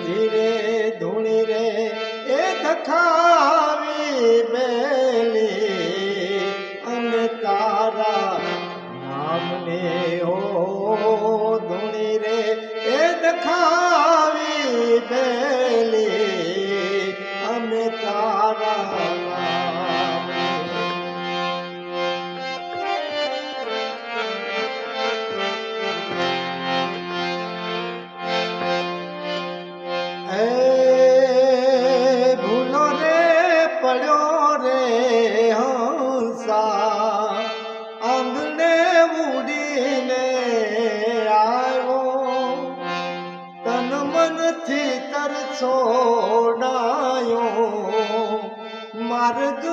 ધીરે ધૂણી રે એ દખાવી બેલી અમે તારા નામને હો ધૂણી રે એ દખાવી બેલી અમે તારા આંગણે ઉડીને આવ્યો તન મનથી તરછોડાયો માર્ગ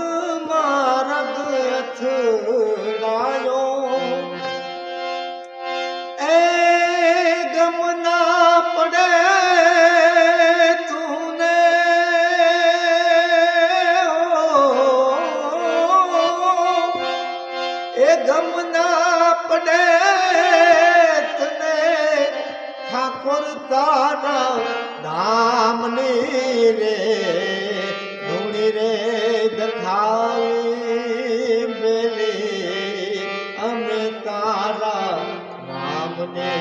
અથડાયો એ ગમ ના પડે ગમ ના પડે તને ઠાકોર તારા નામની રે ધૂણી રે દખાવી બેલી અમે તારા નામને